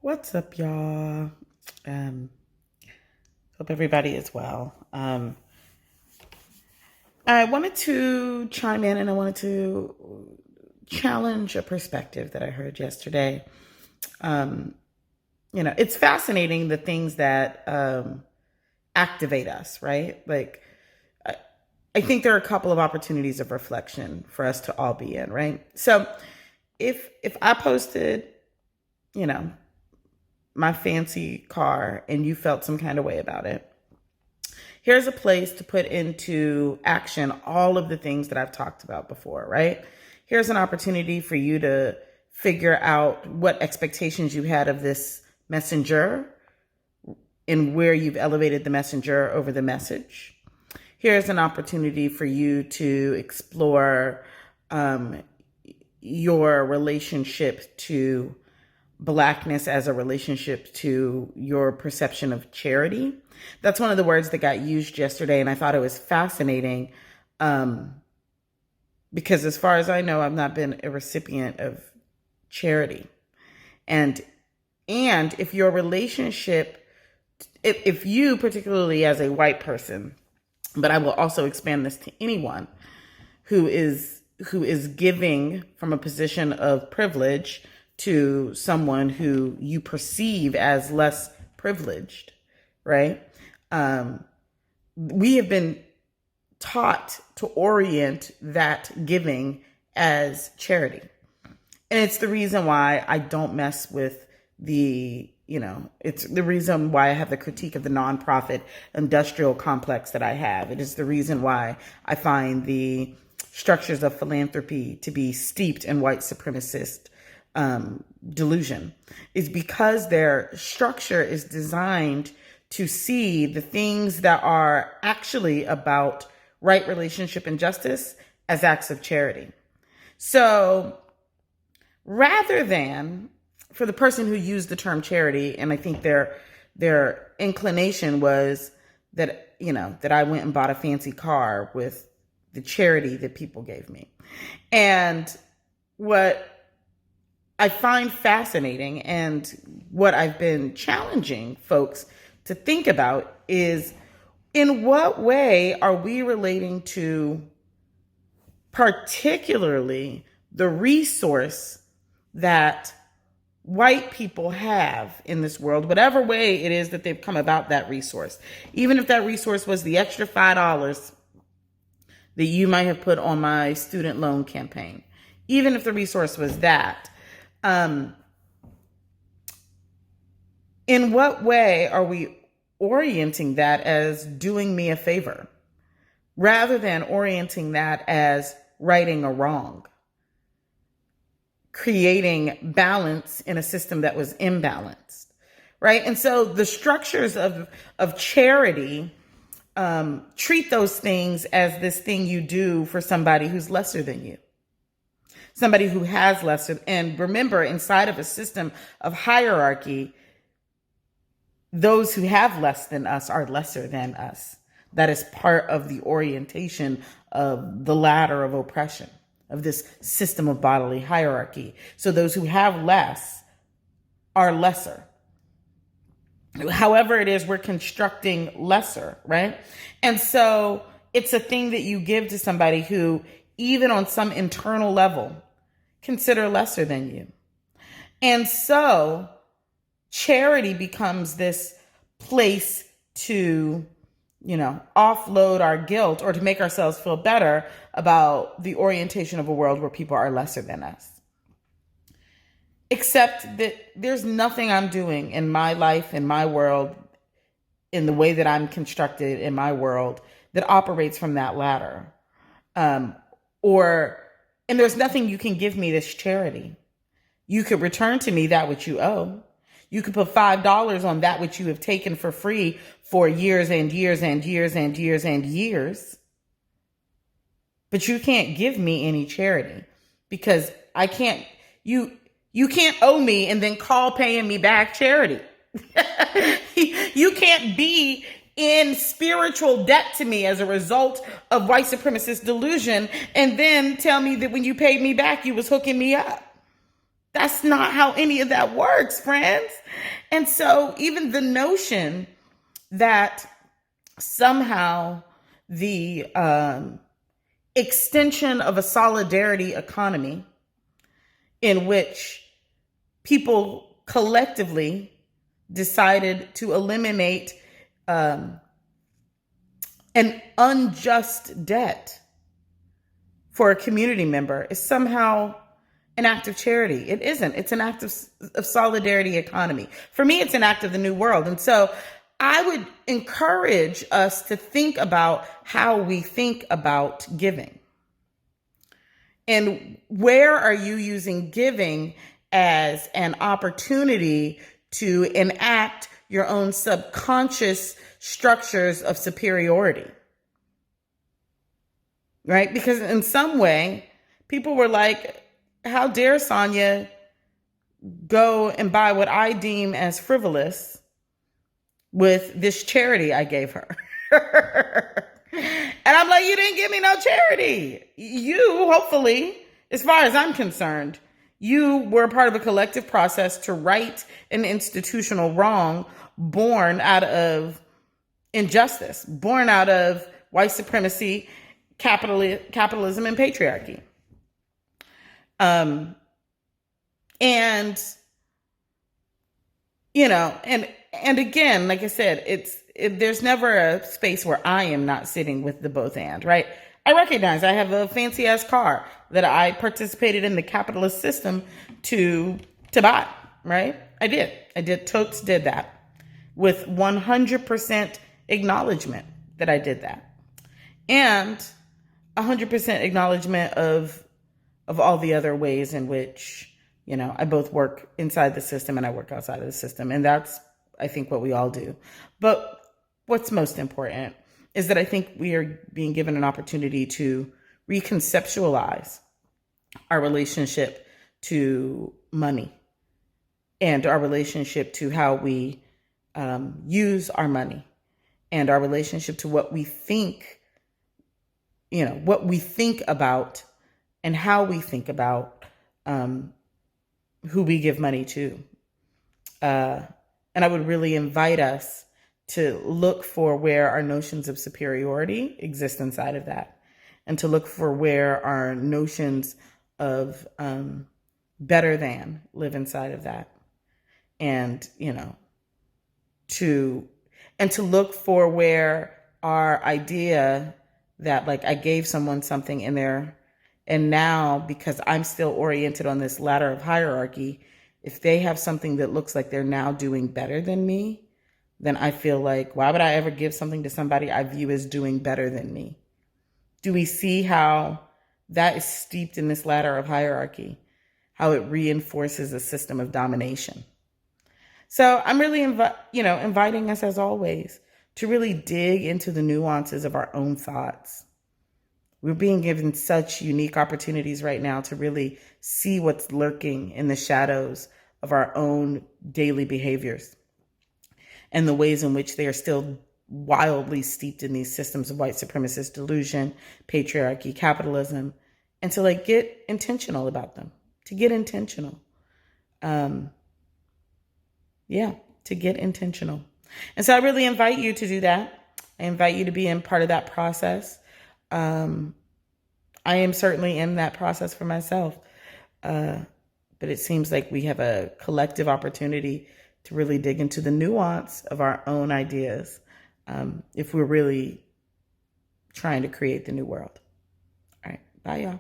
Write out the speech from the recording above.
What's up, y'all? Um, Hope everybody is well. I wanted to chime in and I wanted to challenge a perspective that I heard yesterday. Um, it's fascinating the things that activate us, right? Like, I, I think there are a couple of opportunities of reflection for us to all be in, right? So, if I posted, you know, my fancy car and you felt some kind of way about it, here's a place to put into action all of the things that I've talked about before, right? Here's an opportunity for you to figure out what expectations you had of this messenger and where you've elevated the messenger over the message. Here's an opportunity for you to explore your relationship to Blackness as a relationship to your perception of charity. That's one of the words that got used yesterday, and I thought it was fascinating because, as far as I know, I've not been a recipient of charity. And if your relationship, if you, particularly as a white person, but I will also expand this to anyone who is giving from a position of privilege to someone who you perceive as less privileged, right? We have been taught to orient that giving as charity. And it's the reason why I don't mess with it's the reason why I have the critique of the nonprofit industrial complex that I have. It is the reason why I find the structures of philanthropy to be steeped in white supremacist delusion, is because their structure is designed to see the things that are actually about right relationship and justice as acts of charity. So rather than, for the person who used the term charity, and I think their inclination was that, that I went and bought a fancy car with the charity that people gave me. And what I find fascinating, and what I've been challenging folks to think about, is in what way are we relating to particularly the resource that white people have in this world, whatever way it is that they've come about that resource. Even if that resource was the extra $5 that you might have put on my student loan campaign, even if the resource was that, in what way are we orienting that as doing me a favor rather than orienting that as righting a wrong, creating balance in a system that was imbalanced, right? And so the structures of charity treat those things as this thing you do for somebody who's lesser than you, somebody who has lesser. And remember, inside of a system of hierarchy, those who have less than us are lesser than us. That is part of the orientation of the ladder of oppression, of this system of bodily hierarchy. So those who have less are lesser. However it is, we're constructing lesser, right? And so it's a thing that you give to somebody who, even on some internal level, consider lesser than you. And so charity becomes this place to, offload our guilt, or to make ourselves feel better about the orientation of a world where people are lesser than us. Except that there's nothing I'm doing in my life, in my world, in the way that I'm constructed in my world, that operates from that ladder. And there's nothing you can give me that's charity. You could return to me that which you owe. You could put $5 on that which you have taken for free for years and years and years and years and years. But you can't give me any charity, because you can't owe me and then call paying me back charity. You can't be in spiritual debt to me as a result of white supremacist delusion and then tell me that when you paid me back, you was hooking me up. That's not how any of that works, friends. And so even the notion that somehow the extension of a solidarity economy in which people collectively decided to eliminate an unjust debt for a community member is somehow an act of charity. It isn't. It's an act of solidarity economy. For me, it's an act of the new world. And so I would encourage us to think about how we think about giving. And where are you using giving as an opportunity to enact your own subconscious structures of superiority? Right? Because in some way, people were like, how dare Sonia go and buy what I deem as frivolous with this charity I gave her? And I'm like, you didn't give me no charity. You, hopefully, as far as I'm concerned, you were part of a collective process to right an institutional wrong born out of injustice, born out of white supremacy, capitalism, and patriarchy. And, you know, and again, like I said, there's never a space where I am not sitting with the both and, right? I recognize I have a fancy ass car that I participated in the capitalist system to buy, right? I did. Totes did that with 100% acknowledgement that I did that. And 100% acknowledgement of all the other ways in which, you know, I both work inside the system and I work outside of the system. And that's, I think, what we all do. But what's most important is that I think we are being given an opportunity to reconceptualize our relationship to money and our relationship to how we use our money and our relationship to what we think, you know, what we think about and how we think about who we give money to. And I would really invite us to look for where our notions of superiority exist inside of that, and to look for where our notions of better than live inside of that. And, you know, to look for where our idea that, like, I gave someone something in there, and now because I'm still oriented on this ladder of hierarchy, if they have something that looks like they're now doing better than me, then I feel like, why would I ever give something to somebody I view as doing better than me? Do we see how that is steeped in this ladder of hierarchy, how it reinforces a system of domination? So I'm really inviting us, as always, to really dig into the nuances of our own thoughts. We're being given such unique opportunities right now to really see what's lurking in the shadows of our own daily behaviors and the ways in which they are still wildly steeped in these systems of white supremacist delusion, patriarchy, capitalism, and to, like, get intentional about them, to get intentional. To get intentional. And so I really invite you to do that. I invite you to be in part of that process. I am certainly in that process for myself. But it seems like we have a collective opportunity to really dig into the nuance of our own ideas if we're really trying to create the new world. All right. Bye, y'all.